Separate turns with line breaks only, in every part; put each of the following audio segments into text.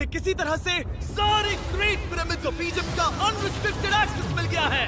किसी तरह से सारे ग्रेट पिरामिड्स ऑफ इजिप्ट का अनरिस्ट्रिक्टेड एक्सेस मिल गया है।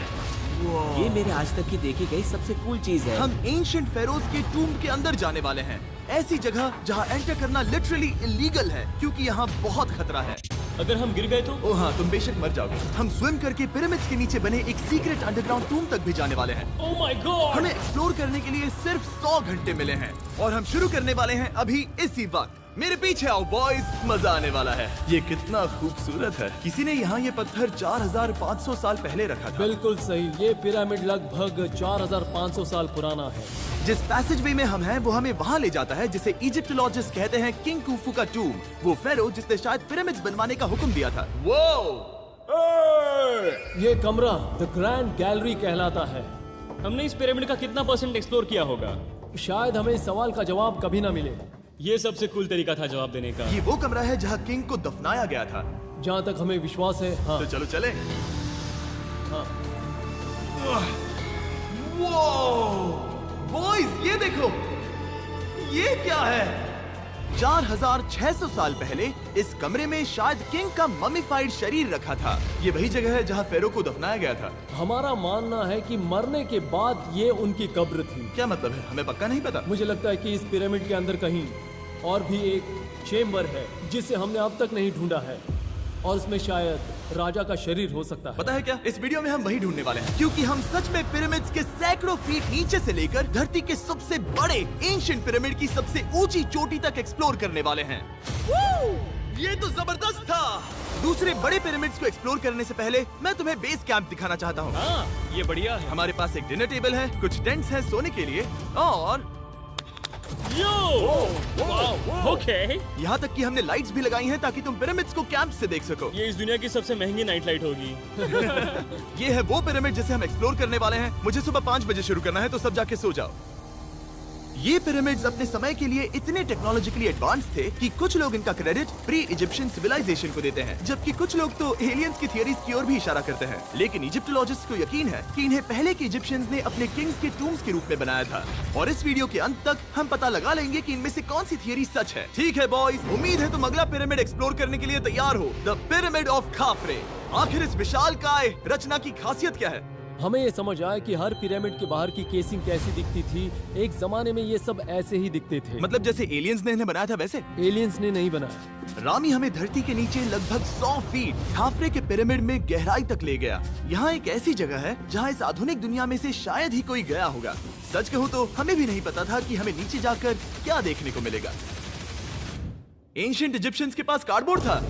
ये मेरे आज तक की देखी गई सबसे कूल चीज है।
हम एंशिएंट फेरोज के टूम्ब के अंदर जाने वाले हैं, ऐसी जगह जहां एंटर करना लिटरली इलीगल है क्योंकि यहाँ बहुत खतरा है।
अगर हम गिर गए तो?
ओ हाँ, तुम बेशक मर जाओगे। हम स्विम करके पिरामिड्स के नीचे बने एक सीक्रेट अंडरग्राउंड टूम्ब तक भी जाने वाले हैं।
Oh my God!
हमें एक्सप्लोर करने के लिए सिर्फ 100 घंटे मिले हैं और हम शुरू करने वाले हैं अभी इसी वक्त। मेरे पीछे आओ बॉयज, मजा आने वाला है। ये कितना खूबसूरत है। किसी ने यहाँ ये पत्थर 4500 साल पहले रखा था।
बिल्कुल सही, ये पिरामिड लगभग 4500 साल पुराना है।
जिस पैसेजवे में हम हैं वो हमें वहाँ ले जाता है जिसे इजिप्टोलॉजिस्ट कहते हैं किंग कुफू का टूम, वो फेरो जिसने शायद पिरामिड्स बनवाने का हुक्म दिया था। वो
ये कमरा द ग्रैंड गैलरी कहलाता है।
हमने इस पिरामिड का कितना % एक्सप्लोर किया होगा?
शायद हमें इस सवाल का जवाब कभी ना मिले।
ये सबसे कूल तरीका था जवाब देने का।
ये वो कमरा है जहाँ किंग को दफनाया गया था।
जहाँ तक हमें विश्वास है। हाँ।
तो चलो चले।
हाँ।
बॉयज ये देखो, ये क्या है? 4600 साल पहले इस कमरे में शायद किंग का ममीफाइड शरीर रखा था। ये वही जगह है जहाँ फेरो को दफनाया गया था।
हमारा मानना है कि मरने के बाद ये उनकी कब्र थी।
क्या मतलब है? हमें पक्का नहीं पता।
मुझे लगता है कि इस पिरामिड के अंदर कहीं और भी एक चेम्बर है जिसे हमने अब तक नहीं ढूंढा है और उसमें शायद राजा का शरीर हो सकता है।
पता है क्या, इस वीडियो में हम वही ढूंढने वाले हैं क्योंकि हम सच में पिरामिड्स के सैकड़ों फीट नीचे से लेकर धरती के सबसे बड़े एंशिएंट पिरामिड की सबसे ऊंची चोटी तक एक्सप्लोर करने वाले हैं। ये तो जबरदस्त था। दूसरे बड़े पिरामिड्स को एक्सप्लोर करने से पहले मैं तुम्हें बेस कैंप दिखाना चाहता हूँ।
हाँ, ये बढ़िया है।
हमारे पास एक डिनर टेबल है, कुछ टेंट्स हैं सोने के लिए और
ओके।
यहाँ तक कि हमने लाइट्स भी लगाई हैं ताकि तुम पिरामिड्स को कैंप से देख सको।
ये इस दुनिया की सबसे महंगी नाइट लाइट होगी।
ये है वो पिरामिड जिसे हम एक्सप्लोर करने वाले हैं। मुझे सुबह 5 बजे शुरू करना है तो सब जाके सो जाओ। ये पिरामिड्स अपने समय के लिए इतने टेक्नोलॉजिकली एडवांस थे कि कुछ लोग इनका क्रेडिट प्री इजिप्शियन सिविलाइजेशन को देते हैं, जबकि कुछ लोग तो एलियंस की थियरीज की ओर भी इशारा करते हैं। लेकिन इजिप्टोलॉजिस्ट को यकीन है कि इन्हें पहले के इजिप्शियंस ने अपने किंग्स के टूम्स के रूप में बनाया था। और इस वीडियो के अंत तक हम पता लगा लेंगे कि इनमें से कौन सी थियरी सच है। ठीक है बॉयज, उम्मीद है तुम अगला पिरामिड एक्सप्लोर करने के लिए तैयार हो। The pyramid of खाफरे। आखिर इस विशालकाय रचना की खासियत क्या है?
हमें ये समझ आया कि हर पिरामिड के बाहर की केसिंग कैसी दिखती थी। एक जमाने में ये सब ऐसे ही दिखते थे।
मतलब जैसे एलियंस ने इन्हें बनाया था वैसे?
एलियंस ने नहीं बनाया।
रामी हमें धरती के नीचे लगभग 100 फीट खाफरे के पिरामिड में गहराई तक ले गया। यहाँ एक ऐसी जगह है जहाँ इस आधुनिक दुनिया में से शायद ही कोई गया होगा। सच कहूँ तो हमें भी नहीं पता था कि हमें नीचे जाकर क्या देखने को मिलेगा। एंशिएंट इजिप्शियंस के पास कार्डबोर्ड था।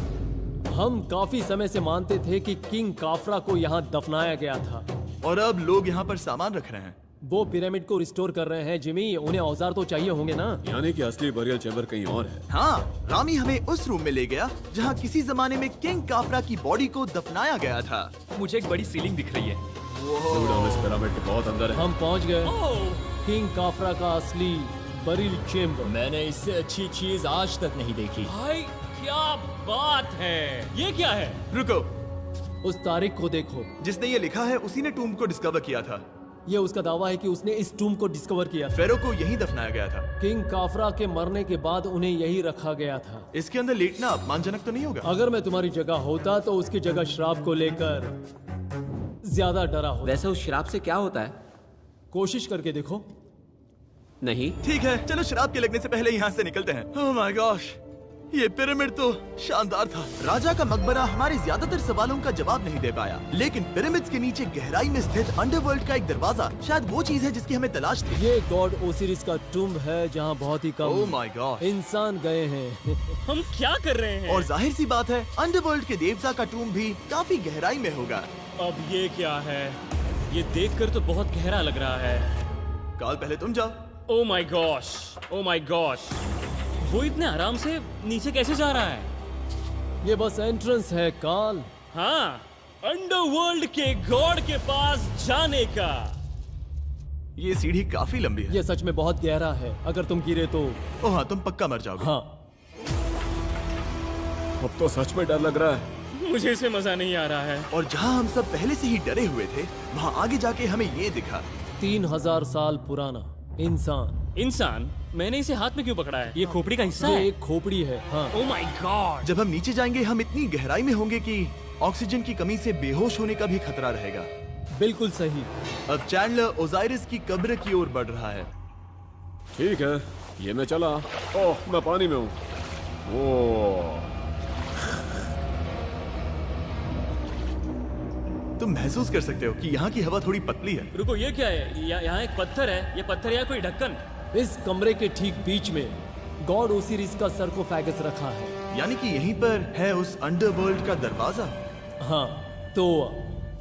हम काफी समय से मानते थे कि किंग काफरा को यहाँ दफनाया गया था
और अब लोग यहाँ पर सामान रख रहे हैं।
वो पिरामिड को रिस्टोर कर रहे हैं। जिमी, उन्हें औजार तो चाहिए होंगे ना?
यानी कि असली बरियल चैम्बर कहीं और है।
हाँ, रामी हमें उस रूम में ले गया जहाँ किसी जमाने में किंग काफरा की बॉडी को दफनाया गया था।
मुझे एक बड़ी सीलिंग दिख रही है।
Dude, हम इस पिरामिड के बहुत अंदर है।
हम पहुँच गए किंग काफरा का असली बरियल चेम्बर।
मैंने इससे अच्छी चीज आज तक नहीं देखी।
भाई क्या बात है! ये क्या है?
रुको,
उस तारीख को देखो।
जिसने ये लिखा है उसी ने टूम्ब को डिस्कवर किया था।
ये उसका दावा है कि उसने इस टूम को डिस्कवर किया था।
फेरो को यहीं दफनाया गया था।
किंग काफरा के मरने के बाद उन्हें यही रखा गया था।
इसके अंदर लेटना अपमानजनक तो नहीं होगा?
अगर मैं तुम्हारी जगह होता तो उसकी जगह श्राप को लेकर ज्यादा डरा होता।
वैसे उस शराब से क्या होता है?
कोशिश करके देखो।
नहीं।
ठीक है, चलो शराब के लगने से पहले यहाँ से निकलते हैं। ओह माय गॉश, ये पिरामिड तो शानदार था। राजा का मकबरा हमारे ज्यादातर सवालों का जवाब नहीं दे पाया, लेकिन पिरामिड्स के नीचे गहराई में स्थित अंडरवर्ल्ड का एक दरवाजा शायद वो चीज है जिसकी हमें तलाश थी।
ये गॉड ओसिरिस का टूम्ब है जहाँ बहुत ही
ओह
कम
माय गॉड
इंसान गए हैं।
हम क्या कर रहे हैं?
और जाहिर सी बात है अंडरवर्ल्ड के देवता का टूम्ब भी काफी गहराई में होगा।
अब ये क्या है? ये देखकर तो बहुत गहरा लग रहा है।
काल, पहले तुम जाओ।
Oh my gosh, oh my gosh! वो इतने आराम से नीचे कैसे जा रहा है?
ये बस एंट्रेंस है काल।
हाँ, अंडरवर्ल्ड के गॉड के पास जाने का।
ये सीढ़ी काफी लंबी है।
ये सच में बहुत गहरा है। अगर तुम गिरे तो
ओह हाँ, तुम पक्का मर जाओगे।
हाँ।
अब तो सच में डर लग रहा है।
मुझे इसमें मजा नहीं आ रहा है।
और जहाँ हम सब पहले से ही डरे हुए थे, वहाँ आगे जाके हमें ये दिखा।
3000 साल पुराना इंसान।
इंसान? मैंने इसे हाथ में क्यों पकड़ा है? ये खोपड़ी का हिस्सा
ये
है?
एक खोपड़ी है। हाँ,
ओह माय गॉड।
जब हम नीचे जाएंगे हम इतनी गहराई में होंगे कि ऑक्सीजन की कमी से बेहोश होने का भी खतरा रहेगा।
बिल्कुल सही।
अब चैंडलर ओजाइरिस की कब्र की ओर बढ़ रहा है।
ठीक है, ये मैं चला। ओह, मैं पानी में हूँ। ओह,
तुम महसूस कर सकते हो कि यहाँ की हवा थोड़ी पतली है।
रुको, ये क्या है? यहाँ एक पत्थर है। ये पत्थर या कोई ढक्कन?
इस कमरे के ठीक बीच में गॉड ओसिरिस का सरकोफेगस रखा है।
यानी कि यहीं पर है उस अंडरवर्ल्ड का दरवाजा।
हाँ, तो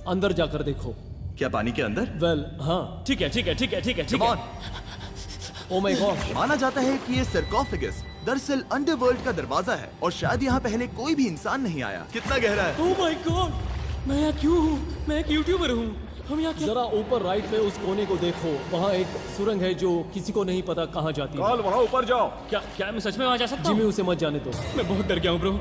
अंदर जाकर देखो।
क्या पानी के अंदर?
वेल, हाँ।
ठीक है, ठीक है, ठीक है, ठीक है, ठीक
Come
है।
on!
Oh my God.
माना जाता है कि ये सरकोफेगस दरअसल अंडरवर्ल्ड का दरवाजा है और शायद यहाँ पहले कोई भी इंसान नहीं आया। कितना गहरा है?
ओह माय गॉड, मैं यहाँ क्यों हूँ? मैं एक यूट्यूबर हूँ। हम यहाँ क्या?
जरा ऊपर राइट में उस कोने को देखो, वहाँ एक सुरंग है जो किसी को नहीं पता कहाँ जाती है।
काल, वहाँ ऊपर जाओ।
क्या मैं सच में वहाँ जा सकता
जिमी,
हूँ?
उसे मत जाने दो।
मैं बहुत डर गया हूँ ब्रो।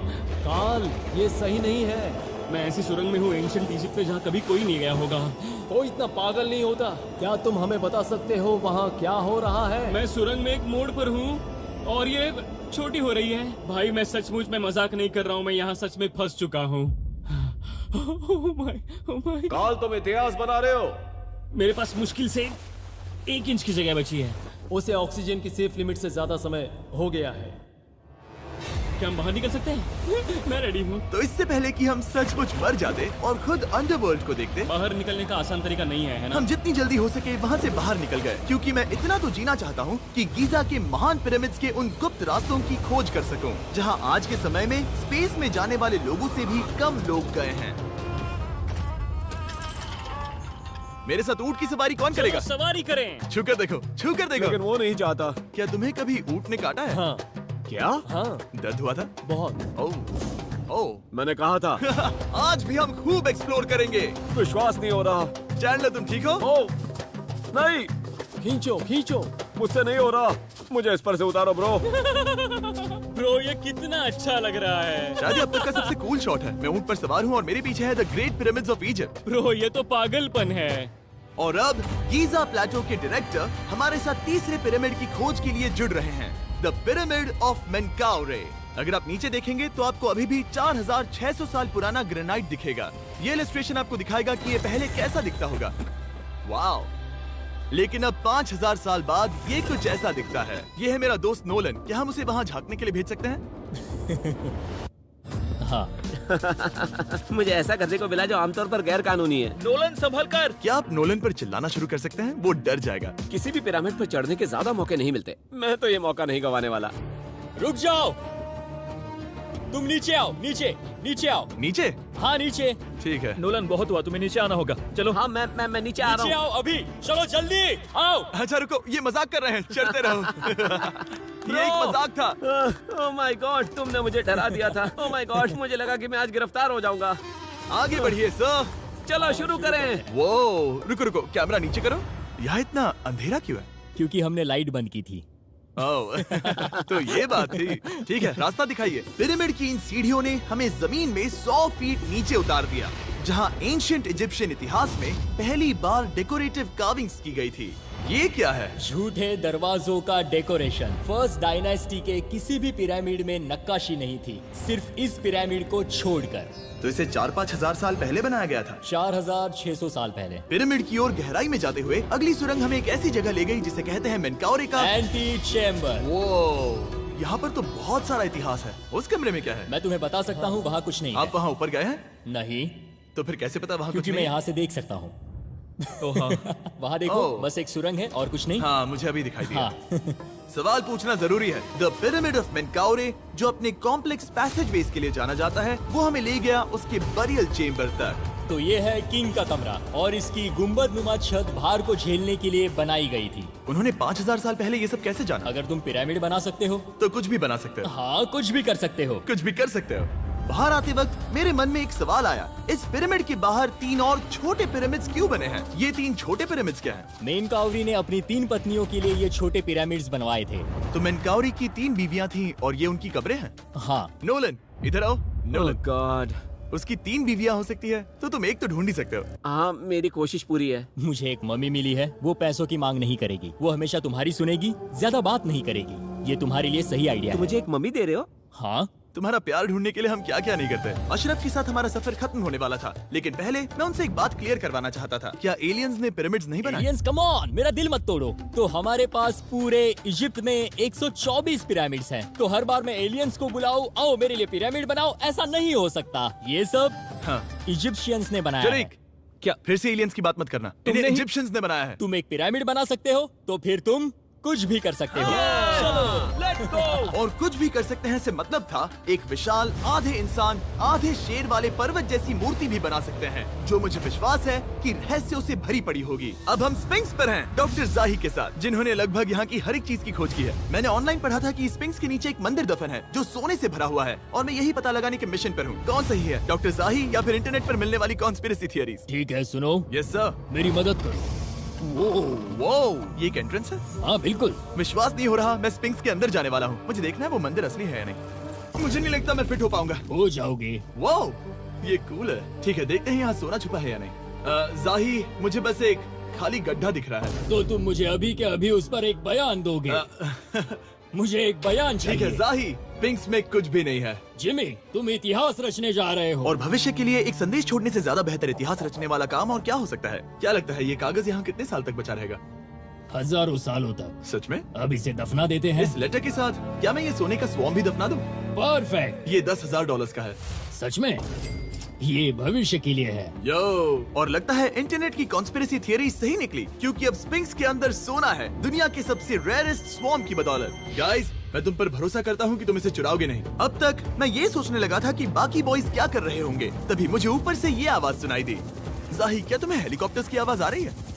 काल, ये सही नहीं है।
मैं ऐसी सुरंग में हूँ एंशिएंट इजिप्ट में जहाँ कभी कोई नहीं गया होगा।
कोई इतना पागल नहीं होता। क्या तुम हमें बता सकते हो वहाँ क्या हो रहा है?
मैं सुरंग में एक मोड़ पर हूँ और ये छोटी हो रही है। भाई मैं सचमुच में मजाक नहीं कर रहा हूँ, मैं यहाँ सच में फंस चुका हूँ। Oh my.
काल, तुम इतिहास बना रहे हो।
मेरे पास मुश्किल से 1 इंच की जगह बची है।
उसे ऑक्सीजन की सेफ लिमिट से ज्यादा समय हो गया है।
क्या हम बाहर निकल सकते हैं? मैं रेडी हूँ।
तो इससे पहले कि हम सचमुच मर जाते और खुद अंडरवर्ल्ड को देखते,
बाहर निकलने का आसान तरीका नहीं है ना?
हम जितनी जल्दी हो सके वहाँ से बाहर निकल गए, क्योंकि मैं इतना तो जीना चाहता हूँ कि गीजा के महान पिरामिड्स के उन गुप्त रास्तों की खोज कर सकूं, जहाँ आज के समय में स्पेस में जाने वाले लोगों से भी कम लोग गए हैं। मेरे साथ ऊंट की सवारी कौन करेगा?
चलो सवारी करें।
छू कर देखो, छू कर देखो।
लेकिन वो नहीं चाहता।
क्या तुम्हें कभी ऊंट ने काटा है?
हाँ,
क्या?
हाँ,
दर्द हुआ था?
बहुत।
ओह, ओह।
मैंने कहा था।
आज भी हम खूब एक्सप्लोर करेंगे।
विश्वास नहीं हो रहा।
चैंडलर, तुम ठीक हो?
ओह, नहीं,
खींचो, खींचो।
मुझसे नहीं हो रहा। मुझे इस पर से उतारो ब्रो।
ब्रो ये कितना अच्छा लग रहा है।
शायद ये अब तक का सबसे कूल शॉट है। मैं ऊंट पर सवार हूँ और मेरे पीछे है the great pyramids of Egypt.
Bro ये तो पागलपन है।
और अब गीजा प्लेटो के डायरेक्टर हमारे साथ तीसरे पिरामिड की खोज के लिए जुड़ रहे हैं, द पिरामिड ऑफ मेनकाउरे। अगर आप नीचे देखेंगे तो आपको अभी भी 4600 साल पुराना ग्रेनाइट दिखेगा। ये इलस्ट्रेशन आपको दिखाएगा कि ये पहले कैसा दिखता होगा। वाओ! लेकिन अब 5000 साल बाद ये कुछ ऐसा दिखता है। ये है मेरा दोस्त नोलन। क्या हम उसे वहाँ झांकने के लिए भेज सकते हैं?
हाँ। मुझे ऐसा करने को मिला जो आमतौर पर गैर कानूनी है।
नोलन संभल कर।
क्या आप नोलन पर चिल्लाना शुरू कर सकते हैं? वो डर जाएगा।
किसी भी पिरामिड पर चढ़ने के ज्यादा मौके नहीं मिलते। मैं तो ये मौका नहीं गंवाने वाला।
रुक जाओ, तुम नीचे आओ। नीचे नीचे आओ।
नीचे?
हाँ नीचे।
ठीक है।
नोलन बहुत हुआ, तुम्हें नीचे आना होगा। चलो।
हाँ, मैं नीचे आ
नीचे
रहा हूँ।
आओ अभी। चलो जल्दी आओ।
अच्छा रुको, ये मजाक कर रहे हैं। चढ़ते रहो। ये एक मजाक था।
ओह माय गॉड, तुमने मुझे डरा दिया था। ओह माय गॉड, मुझे लगा कि मैं आज गिरफ्तार हो जाऊंगा।
आगे बढ़िए सर।
चलो शुरू करें।
वो रुको रुको, कैमरा नीचे करो। यहाँ इतना अंधेरा क्यों है?
क्योंकि हमने लाइट बंद की थी।
ओह, तो ये बात थी। ठीक है, रास्ता दिखाइए। पिरामिड की इन सीढ़ियों ने हमें जमीन में 100 फीट नीचे उतार दिया, जहाँ एंशिएंट इजिप्शियन इतिहास में पहली बार डेकोरेटिव कार्विंग्स की गई थी। ये क्या है?
झूठे दरवाजों का डेकोरेशन। फर्स्ट डायनास्टी के किसी भी पिरामिड में नक्काशी नहीं थी, सिर्फ इस पिरामिड को छोड़कर।
तो इसे 4-5 हजार साल पहले बनाया गया था।
4600 साल पहले।
पिरामिड की ओर गहराई में जाते हुए अगली सुरंग हमें एक ऐसी जगह ले गई जिसे कहते हैं मेनकाउरे का
एंटी चैम्बर।
वो यहाँ पर तो बहुत सारा इतिहास है। उस कमरे में क्या है?
मैं तुम्हें बता सकता हूँ, वहाँ कुछ नहीं
आप
है।
वहाँ ऊपर गए हैं?
नहीं,
तो फिर कैसे पता वहाँ कुछ
क्योंकि मैं
नहीं?
यहाँ से देख सकता हूँ। वहाँ देखो,
ओह।
बस एक सुरंग है और कुछ नहीं।
हाँ, मुझे अभी दिखाई दिया।
हाँ।
सवाल पूछना जरूरी है। द पिरामिड ऑफ मेनकाउरे, जो अपने कॉम्प्लेक्स पैसेजवेज के लिए जाना जाता है, वो हमें ले गया उसके बरियल चेम्बर तक।
तो ये है किंग का कमरा और इसकी गुंबदनुमा छत भार को झेलने के लिए बनाई गई थी।
उन्होंने 5000 साल पहले ये सब कैसे जाना?
अगर तुम पिरामिड बना सकते हो
तो कुछ भी बना सकते हो।
हाँ, कुछ भी कर सकते हो।
कुछ भी कर सकते हो। बाहर आते वक्त मेरे मन में एक सवाल आया, इस पिरामिड के बाहर 3 और छोटे पिरामिड्स क्यों बने हैं? ये 3 छोटे पिरामिड्स क्या हैं?
मेनकाउरी ने अपनी 3 पत्नियों के लिए ये छोटे पिरामिड्स बनवाए थे।
तो मेनकाउरी की 3 बीवियां थीं और ये उनकी कब्रें हैं।
हाँ।
नोलन, इधर आओ।
ओह
नोलन,
गॉड,
उसकी 3 बीवियां हो सकती है, तो तुम एक तो ढूंढ ही सकते हो।
हाँ, मेरी कोशिश पूरी है।
मुझे एक मम्मी मिली है, वो पैसों की मांग नहीं करेगी, वो हमेशा तुम्हारी सुनेगी, ज्यादा बात नहीं करेगी। ये तुम्हारे लिए सही आइडिया
तो
है।
मुझे एक मम्मी दे रहे हो?
हाँ,
तुम्हारा प्यार ढूंढने के लिए हम क्या क्या नहीं करते। अशरफ के साथ हमारा सफर खत्म होने वाला था, लेकिन पहले मैं उनसे एक बात क्लियर करवाना चाहता था। क्या एलियंस ने पिरामिड्स नहीं बनाए?
एलियंस कम ऑन, मेरा दिल मत तोड़ो। तो हमारे पास पूरे इजिप्ट में 124 पिरामिड्स हैं। तो हर बार मैं एलियंस को बुलाऊं, आओ मेरे लिए पिरामिड बनाओ, ऐसा नहीं हो सकता। ये सब
हाँ।
इजिप्शियंस ने बनाया है।
शरीक, क्या फिर से एलियंस की बात मत करना। इन्हें
नहीं-
इजिप्शियंस ने बनाया है।
तुम एक पिरामिड बना सकते हो, तो फिर तुम कुछ भी कर सकते हो।
Let's go.
और कुछ भी कर सकते हैं से मतलब था एक विशाल आधे इंसान आधे शेर वाले पर्वत जैसी मूर्ति भी बना सकते हैं, जो मुझे विश्वास है कि रहस्यों से भरी पड़ी होगी। अब हम स्पिंक्स पर हैं, डॉक्टर जाही के साथ, जिन्होंने लगभग यहाँ की हर एक चीज की खोज की है। मैंने ऑनलाइन पढ़ा था कि स्पिंक्स के नीचे एक मंदिर दफन है जो सोने से भरा हुआ है, और मैं यही पता लगाने के मिशन पर हूँ। कौन सही है, डॉक्टर जाही या फिर इंटरनेट पर मिलने वाली कॉन्स्पिरेसी थियरीज?
ठीक है, सुनो,
यस सर।
मेरी मदद करो।
वो ये एक एंट्रेंस है?
हाँ बिल्कुल।
विश्वास नहीं हो रहा, मैं स्पिंक्स के अंदर जाने वाला हूँ। मुझे देखना है वो मंदिर असली है या नहीं। मुझे नहीं लगता मैं फिट हो पाऊंगा।
हो जाओगे।
वाओ, ये कूल है। ठीक है, देखते हैं यहाँ सोना छुपा है या नहीं। जाही, मुझे बस एक खाली गड्ढा दिख रहा है।
तो तुम मुझे अभी के अभी उस पर एक बयान दोगे? मुझे एक बयान
ठीक है
चाहिए।
जाही, स्पिंक्स में कुछ भी नहीं है।
जिमी, तुम इतिहास रचने जा रहे हो।
और भविष्य के लिए एक संदेश छोड़ने से ज्यादा बेहतर इतिहास रचने वाला काम और क्या हो सकता है? क्या लगता है ये कागज यहाँ कितने साल तक बचा रहेगा?
हजारों सालों तक।
सच में?
अब इसे दफना देते हैं।
इस लेटर के साथ क्या मैं ये सोने का स्वॉर्म भी दफना दूं?
परफेक्ट।
ये $10,000 का है।
सच में? ये भविष्य के लिए है।
यो, और लगता है इंटरनेट की कॉन्स्पिरेसी थियरी सही निकली, क्योंकि अब स्पिंक्स के अंदर सोना है, दुनिया के सबसे रेयरेस्ट स्वॉर्म की बदौलत। गाइस, मैं तुम पर भरोसा करता हूँ कि तुम इसे चुराओगे नहीं। अब तक मैं ये सोचने लगा था कि बाकी बॉयज क्या कर रहे होंगे, तभी मुझे ऊपर से ये आवाज सुनाई दी। जाही, क्या तुम्हें हेलीकॉप्टर्स की आवाज आ रही है?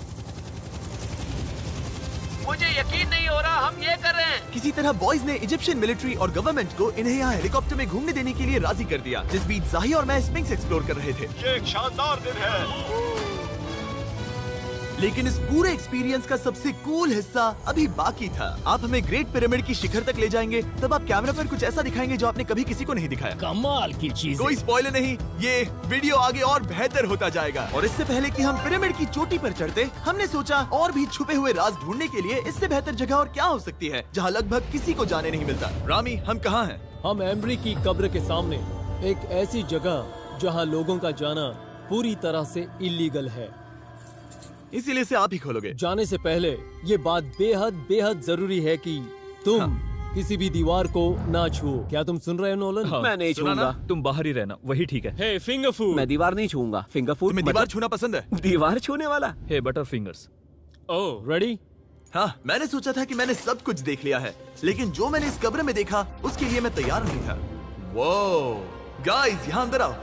मुझे यकीन नहीं हो रहा हम ये कर रहे हैं।
किसी तरह बॉयज ने इजिप्शियन मिलिट्री और गवर्नमेंट को इन्हें यहाँ हेलीकॉप्टर में घूमने देने के लिए राजी कर दिया, जिस बीच जाही और मैं स्पिंक्स एक्सप्लोर कर रहे थे।
ये एक शानदार दिन है।
लेकिन इस पूरे एक्सपीरियंस का सबसे कूल हिस्सा अभी बाकी था। आप हमें ग्रेट पिरामिड की शिखर तक ले जाएंगे, तब आप कैमरा पर कुछ ऐसा दिखाएंगे जो आपने कभी किसी को नहीं दिखाया।
कमाल की चीज।
कोई स्पॉइलर नहीं, ये वीडियो आगे और बेहतर होता जाएगा। और इससे पहले कि हम पिरामिड की चोटी पर चढ़ते, हमने सोचा और भी छुपे हुए राज ढूंढने के लिए इससे बेहतर जगह और क्या हो सकती है, जहाँ लगभग किसी को जाने नहीं मिलता। रामी, हम कहाँ हैं?
हम एम्ब्री की कब्र के सामने, एक ऐसी जगह जहां लोगों का जाना पूरी तरह से इलीगल है।
इसीलिए से आप ही खोलोगे।
जाने से पहले ये बात बेहद बेहद जरूरी है कि तुम किसी भी दीवार को ना छुओ। क्या तुम सुन रहे हो नोलन?
मैं नहीं
सुना ना?
छूऊंगा।
तुम बाहर ही रहना, वही ठीक है।
हे फिंगर फूड।
मैं दीवार नहीं छूऊंगा। फिंगर फूड
तुम्हें दीवार छूना पसंद है?
दीवार छूने वाला?
हे बटर फिंगर्स।
ओह,
रेडी?
हाँ, मैंने सोचा था कि मैंने सब कुछ देख लिया है, लेकिन जो मैंने इस कब्र में देखा उसके लिए मैं तैयार नहीं था। वो गाइस, यहाँ अंदर आओ।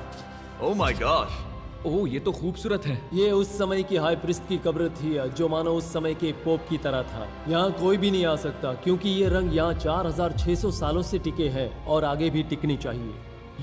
ओह माय गॉश,
ओह, ये तो खूबसूरत है।
ये उस समय की हाई प्रिस्ट की कब्र थी, जो मानो उस समय के पोप की तरह था। यहाँ कोई भी नहीं आ सकता, क्योंकि ये रंग यहाँ 4600 सालों से टिके हैं और आगे भी टिकनी चाहिए।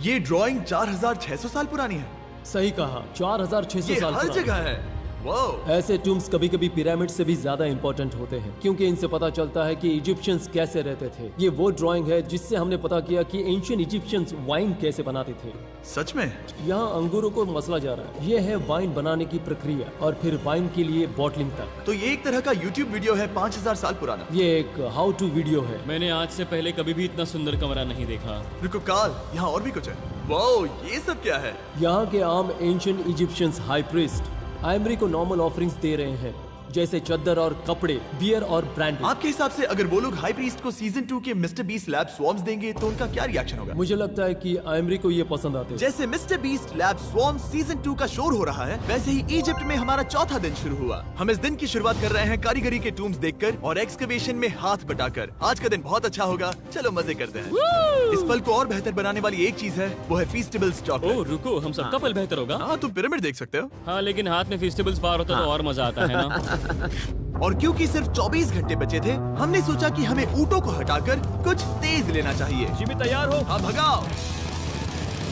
ये ड्राइंग 4600 साल पुरानी है।
सही कहा, 4600
ये
साल
हर
पुरानी।
जगह है। वो
ऐसे टूम्स कभी कभी पिरामिड से भी ज्यादा इंपॉर्टेंट होते हैं, क्योंकि इनसे पता चलता है कि इजिप्शियंस कैसे रहते थे। ये वो ड्राइंग है जिससे हमने पता किया कि एंशियंट इजिप्शियंस वाइन कैसे बनाते थे।
सच में?
यहाँ अंगूरों को मसला जा रहा है। ये है वाइन बनाने की प्रक्रिया और फिर वाइन के लिए बॉटलिंग तक।
तो ये एक तरह का YouTube वीडियो है 5000 साल पुराना।
ये एक हाउ टू वीडियो है।
मैंने आज से पहले कभी भी इतना सुंदर कमरा नहीं देखा।
रुको काल, यहाँ और भी कुछ है। वो ये सब क्या है?
यहाँ के आम ancient Egyptians high priest Embry को नॉर्मल ऑफरिंग्स दे रहे हैं, जैसे चद्दर और कपड़े, बियर और ब्रांडी।
आपके हिसाब से अगर वो लोग हाई प्रीस्ट को सीजन 2 के मिस्टर बीस्ट लैब स्वॉर्म्स देंगे तो उनका क्या रिएक्शन होगा?
मुझे लगता है कि एम्ब्री को ये पसंद आते हैं।
जैसे मिस्टर बीस्ट लैब स्वॉर्म्स सीजन 2 का शोर हो रहा है, वैसे ही इजिप्ट में हमारा चौथा दिन शुरू हुआ। हम इस दिन की शुरुआत कर रहे हैं कारीगरी के टूम्स देखकर और एक्सकवेशन में हाथ बटाकर। आज का दिन बहुत अच्छा होगा, चलो मजे करते हैं। इस पल को और बेहतर बनाने वाली एक चीज है, वो है फीस्टेबल्स
ओह
चॉकलेट।
रुको, हम सबका पल बेहतर होगा।
हाँ, तुम पिरामिड देख सकते हो।
हाँ, लेकिन हाथ में फेस्टिवल्स बार होता तो और मजा आता है ना।
और क्योंकि सिर्फ 24 घंटे बचे थे, हमने सोचा कि हमें ऊँटों को हटाकर कुछ तेज लेना चाहिए।
जिमी तैयार हो?
हाँ, भगाओ।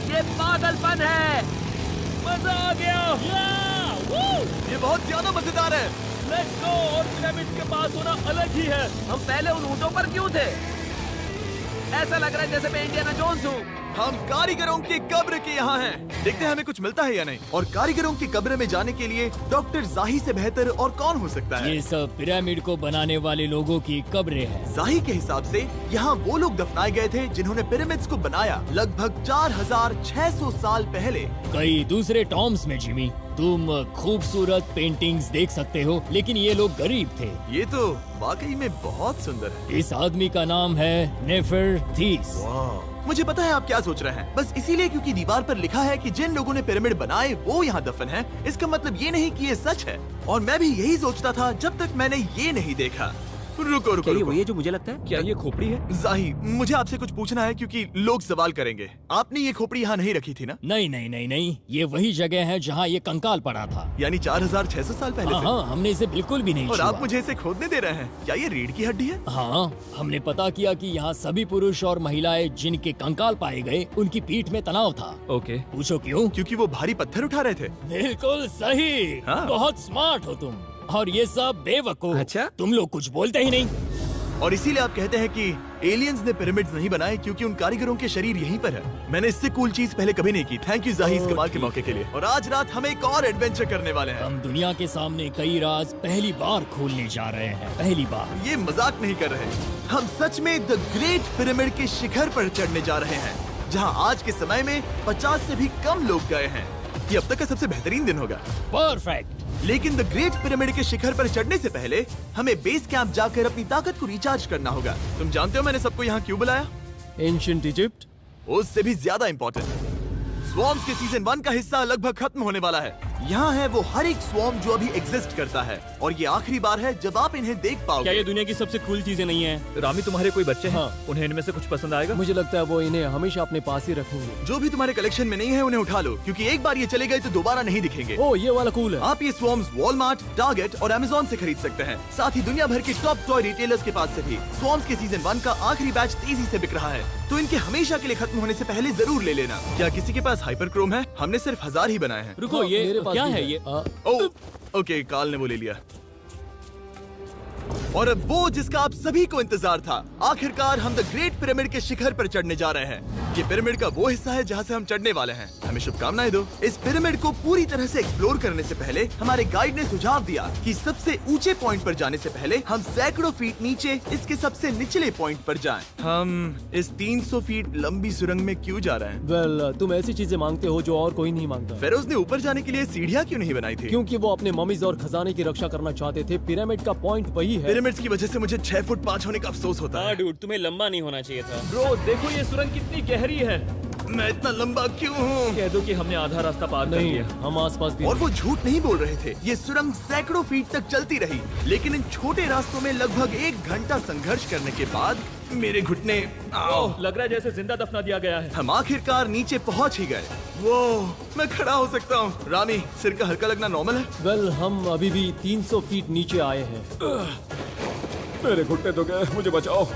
ये पागलपन है।
मजा आ गया।
ये बहुत ज्यादा मजेदार है।
Let's go. और पिरामिड के पास होना अलग ही है।
हम पहले उन ऊँटों पर क्यों थे? ऐसा लग रहा है जैसे मैं इंडियाना जोन्स हूँ।
हम कारीगरों की कब्र के यहाँ हैं। देखते हैं हमें कुछ मिलता है या नहीं। और कारीगरों की कब्र में जाने के लिए डॉक्टर जाही से बेहतर और कौन हो सकता है?
ये सब पिरामिड को बनाने वाले लोगों की कब्रें हैं।
जाही के हिसाब से यहाँ वो लोग दफनाए गए थे जिन्होंने पिरामिड्स को बनाया लगभग 4600 साल पहले।
कई दूसरे टॉम्स में जिमी, तुम खूबसूरत पेंटिंग्स देख सकते हो, लेकिन ये लोग गरीब थे।
ये तो वाकई में बहुत सुंदर है।
इस आदमी का नाम है नेफरथीस।
मुझे पता है आप क्या सोच रहे हैं, बस इसीलिए क्योंकि दीवार पर लिखा है कि जिन लोगों ने पिरामिड बनाए वो यहाँ दफन है, इसका मतलब ये नहीं कि ये सच है। और मैं भी यही सोचता था जब तक मैंने ये नहीं देखा। रुको रुको
क्या ये
रुको।
वही है जो मुझे लगता है? क्या ये खोपड़ी है?
जाही, मुझे आपसे कुछ पूछना है क्योंकि लोग सवाल करेंगे। आपने ये खोपड़ी यहाँ नहीं रखी थी ना?
नहीं नहीं नहीं नहीं, ये वही जगह है जहाँ ये कंकाल पड़ा था।
यानी 4600 साल पहले से?
हाँ, हमने इसे बिल्कुल भी नहीं
और
छुआ।
आप मुझे इसे खोदने दे रहे हैं? क्या ये रीढ़ की हड्डी है?
हाँ, हमने पता किया कि यहाँ सभी पुरुष और महिलाएं जिनके कंकाल पाए गए उनकी पीठ में तनाव था।
ओके।
पूछो क्यों?
क्योंकि वो भारी पत्थर उठा रहे थे।
बिल्कुल सही।
हाँ।
बहुत स्मार्ट हो तुम। और ये सब बेवकूफ।
अच्छा?
तुम लोग कुछ बोलते ही नहीं।
और इसीलिए आप कहते हैं कि एलियंस ने पिरामिड्स नहीं बनाए क्योंकि उन कारीगरों के शरीर यहीं पर है। मैंने इससे कूल चीज पहले कभी नहीं की। थैंक यू जाही इस कमाल के मौके के लिए। और आज रात हम एक और एडवेंचर करने वाले हैं।
हम दुनिया के सामने कई राज पहली बार खोलने जा रहे हैं। पहली बार।
ये मजाक नहीं कर रहे। हम सच में द ग्रेट पिरामिड के शिखर पर चढ़ने जा रहे हैं, जहां आज के समय में 50 से भी कम लोग गए हैं। ये अब तक का सबसे बेहतरीन दिन होगा।
परफेक्ट।
लेकिन द ग्रेट पिरामिड के शिखर पर चढ़ने से पहले हमें बेस कैंप जाकर अपनी ताकत को रिचार्ज करना होगा। तुम जानते हो मैंने सबको यहाँ क्यों बुलाया?
Ancient Egypt.
उससे भी ज्यादा इम्पोर्टेंट, स्वॉर्म्स के सीजन 1 का हिस्सा लगभग खत्म होने वाला है। यहाँ है वो हर एक स्वॉर्म जो अभी एग्जिस्ट करता है, और ये आखिरी बार है जब आप इन्हें देख
क्या
पाओगे।
ये दुनिया की सबसे कूल चीजें नहीं है?
रामी, तुम्हारे कोई बच्चे हैं?
हाँ।
उन्हें इनमें से कुछ पसंद आएगा?
मुझे लगता है वो इन्हें हमेशा अपने पास ही रखेंगे।
जो भी तुम्हारे कलेक्शन में नहीं है उन्हें उठा लो, क्योंकि एक बार ये चले गए तो दोबारा नहीं दिखेंगे।
ओ, ये वाला कूल है।
आप ये स्वॉर्म्स वॉलमार्ट, टारगेट और अमेज़न से खरीद सकते हैं। साथ ही दुनिया भर के टॉप टॉय रिटेलर्स के पास से भी। स्वॉर्म्स के सीजन 1 का आखिरी बैच तेजी से बिक रहा है, तो इनके हमेशा के लिए खत्म होने से पहले जरूर ले लेना। क्या किसी के पास हाइपर क्रोम है? हमने सिर्फ 1000 ही बनाए हैं।
रुको,
हाँ,
ये
मेरे पास
क्या
भी
है ये?
ओ, ओके, काल ने वो ले लिया। और अब वो जिसका आप सभी को इंतजार था, आखिरकार हम द ग्रेट पिरामिड के शिखर पर चढ़ने जा रहे हैं। ये पिरामिड का वो हिस्सा है जहाँ से हम चढ़ने वाले हैं। हमें शुभकामनाएं दो। इस पिरामिड को पूरी तरह से एक्सप्लोर करने से पहले हमारे गाइड ने सुझाव दिया कि सबसे ऊंचे पॉइंट पर जाने से पहले हम सैकड़ों फीट नीचे इसके सबसे निचले पॉइंट पर जाएं। हम इस 300 फीट लंबी सुरंग में क्यों जा रहे हैं?
वेल, तुम ऐसी चीजें मांगते हो जो और कोई नहीं मांगता।
फेरोज ने ऊपर जाने के लिए सीढ़ियाँ क्यों नहीं बनाई थी?
क्योंकि वो अपने ममीज और खजाने की रक्षा करना चाहते थे। पिरामिड का पॉइंट वही है।
पिरामिड्स की वजह से मुझे 6 फुट 5 होने का अफसोस होता
हाँ
है।
डूड, तुम्हें लंबा नहीं होना चाहिए था।
ब्रो, देखो ये सुरंग कितनी गहरी है।
मैं इतना लंबा क्यों हूँ?
कह दो कि हमने आधा रास्ता पार कर
नहीं,
लिया।
हम आसपास भी
और वो झूठ नहीं बोल रहे थे। ये सुरंग सैकड़ों फीट तक चलती रही, लेकिन इन छोटे रास्तों में लगभग 1 घंटा संघर्ष करने के बाद मेरे घुटने
ओह, लग रहा है जैसे जिंदा दफना दिया गया है।
हम आखिरकार नीचे पहुंच ही गए। वो मैं खड़ा हो सकता हूँ। रामी, सिर का हल्का लगना नॉर्मल है?
वेल, हम अभी भी 300 फीट नीचे आए हैं।
मेरे घुटने तो गए, मुझे बचाओ।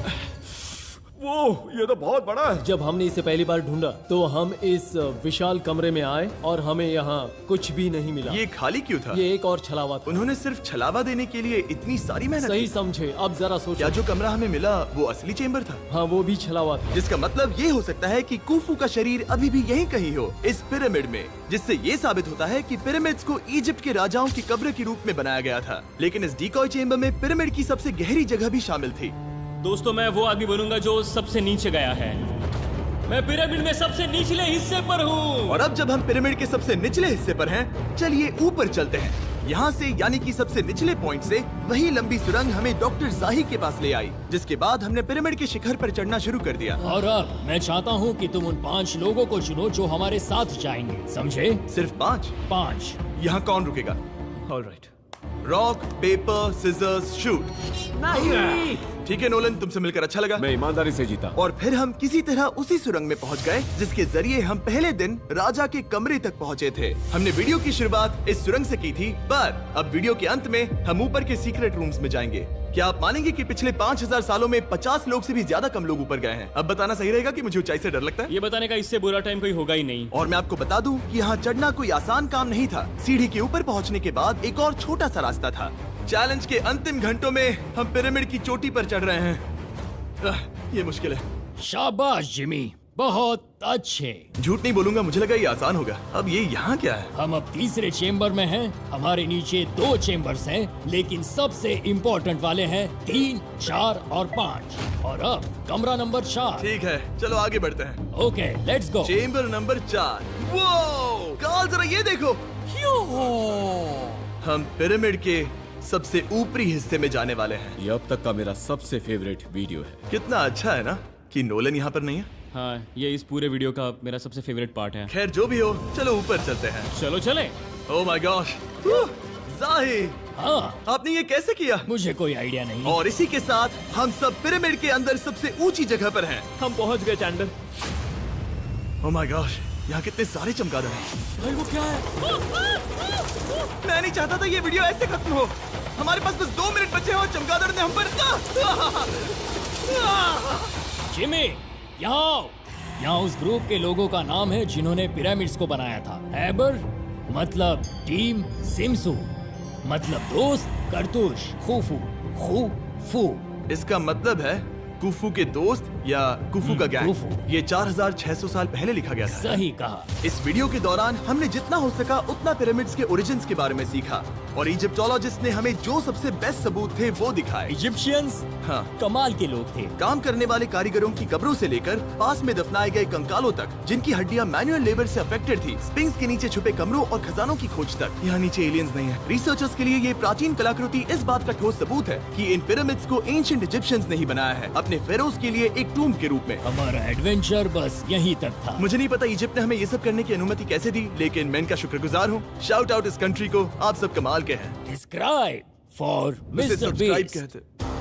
वो ये तो बहुत बड़ा है।
जब हमने इसे पहली बार ढूंढा तो हम इस विशाल कमरे में आए और हमें यहाँ कुछ भी नहीं मिला।
ये खाली क्यों था?
ये एक और छलावा था।
उन्होंने सिर्फ छलावा देने के लिए इतनी सारी मेहनत
सही
की।
समझे। अब जरा
क्या
सोचो।
जो कमरा हमें मिला वो असली चेंबर था?
हाँ, वो भी छलावा था।
जिसका मतलब ये हो सकता है कि कुफू का शरीर अभी भी यहीं कहीं हो, इस पिरामिड में, जिससे ये साबित होता है कि पिरामिड्स को इजिप्ट के राजाओं की कब्र के रूप में बनाया गया था। लेकिन इस डिकॉय चेंबर में पिरामिड की सबसे गहरी जगह भी शामिल थी।
दोस्तों, मैं वो आदमी बनूंगा जो सबसे नीचे गया है। मैं पिरामिड में सबसे निचले हिस्से पर हूँ।
और अब जब हम पिरामिड के सबसे निचले हिस्से पर हैं, चलिए ऊपर चलते हैं। यहाँ से यानी कि सबसे निचले पॉइंट से वही लंबी सुरंग हमें डॉक्टर जाही के पास ले आई, जिसके बाद हमने पिरामिड के शिखर पर चढ़ना शुरू कर दिया।
और अब मैं चाहता हूँ कि तुम उन 5 लोगों को चुनो जो हमारे साथ जाएंगे, समझे?
सिर्फ 5?
5।
यहाँ कौन रुकेगा?
Alright.
Rock, paper, scissors, shoot.
नहीं।
ठीक है नोलन, तुमसे मिलकर अच्छा लगा।
मैं ईमानदारी से जीता।
और फिर हम किसी तरह उसी सुरंग में पहुंच गए जिसके जरिए हम पहले दिन राजा के कमरे तक पहुंचे थे। हमने वीडियो की शुरुआत इस सुरंग से की थी, पर अब वीडियो के अंत में हम ऊपर के सीक्रेट रूम्स में जाएंगे। क्या आप मानेंगे कि पिछले 5000 सालों में 50 लोग से भी ज्यादा कम लोग ऊपर गए हैं? अब बताना सही रहेगा कि मुझे ऊंचाई से डर लगता है।
ये बताने का इससे बुरा टाइम कोई होगा ही नहीं।
और मैं आपको बता दूं कि यहाँ चढ़ना कोई आसान काम नहीं था। सीढ़ी के ऊपर पहुँचने के बाद एक और छोटा सा रास्ता था। चैलेंज के अंतिम घंटों में हम पिरामिड की चोटी पर चढ़ रहे हैं। ये मुश्किल है।
शाबाश जिमी, बहुत अच्छे।
झूठ नहीं बोलूंगा, मुझे लगा ये आसान होगा। अब ये यहाँ क्या है?
हम अब तीसरे चेम्बर में हैं। हमारे नीचे 2 चेम्बर्स हैं, लेकिन सबसे इम्पोर्टेंट वाले हैं 3, 4 और 5। और अब कमरा नंबर 4।
ठीक है, चलो आगे बढ़ते हैं।
Okay, let's go.
Chamber number 4। वो कार्ल, जरा ये देखो। हम पिरामिड के सबसे ऊपरी हिस्से में जाने वाले हैं।
ये अब तक का मेरा सबसे फेवरेट वीडियो है।
कितना अच्छा है ना कि नोलन यहाँ पर नहीं है।
हाँ, ये इस पूरे वीडियो का मेरा सबसे फेवरेट पार्ट है।
खैर जो भी हो, चलो ऊपर चलते हैं।
चलो चले।
ओह माय गॉश, जाहिर,
हाँ,
आपने ये कैसे किया?
मुझे कोई आइडिया नहीं।
और इसी के साथ हम सब पिरामिड के अंदर सबसे ऊंची जगह पर हैं।
हम पहुंच गए चैंडलर।
ओह माय गॉश, यहाँ कितने सारे चमगादड़ हैं।
भाई वो क्या है?
मैं नहीं चाहता था ये वीडियो ऐसे खत्म हो। हमारे पास बस 2 मिनट बचे हैं और चमगादड़ ने हम पर
जिमी, यहाँ आओ। यहाँ उस ग्रुप के लोगों का नाम है जिन्होंने पिरामिड्स को बनाया था। एबर मतलब टीम, सिमसू मतलब दोस्त, करतुश, खुफू, खुफू।
इसका मतलब है कुफू के दोस्त या कुफू का गैंग।
कुफू।
ये 4600 साल पहले लिखा गया था।
सही कहा।
इस वीडियो के दौरान हमने जितना हो सका उतना पिरामिड्स के ओरिजिन्स के बारे में सीखा और इजिप्टोलॉजिस्ट ने हमें जो सबसे बेस्ट सबूत थे वो दिखाए।
इजिप्शियंस
हाँ,
कमाल के लोग थे।
काम करने वाले कारीगरों की कब्रों से लेकर पास में दफनाए गए कंकालों तक, जिनकी हड्डियां मैनुअल लेबर से अफेक्टेड थी, स्पिंक्स के नीचे छुपे कमरों और खजानों की खोज तक। यहाँ नीचे एलियंस नहीं है। रिसर्चर्स के लिए ये प्राचीन कलाकृति इस बात का ठोस सबूत है कि इन पिरामिड्स को एंशिएंट इजिप्शियंस ने ही बनाया है, अपने फेरोज के लिए एक टूम्ब के रूप में।
हमारा एडवेंचर बस यहीं तक था।
मुझे नहीं पता इजिप्ट ने हमें ये सब करने की अनुमति कैसे दी, लेकिन मैं इनका शुक्रगुजार हूँ। शाउट आउट इस कंट्री को, आप सब कमाल के हैं।
डिस्क्राइब फॉर
इसे
मिस्टर
सब्सक्राइब
बीस्ट।
कहते।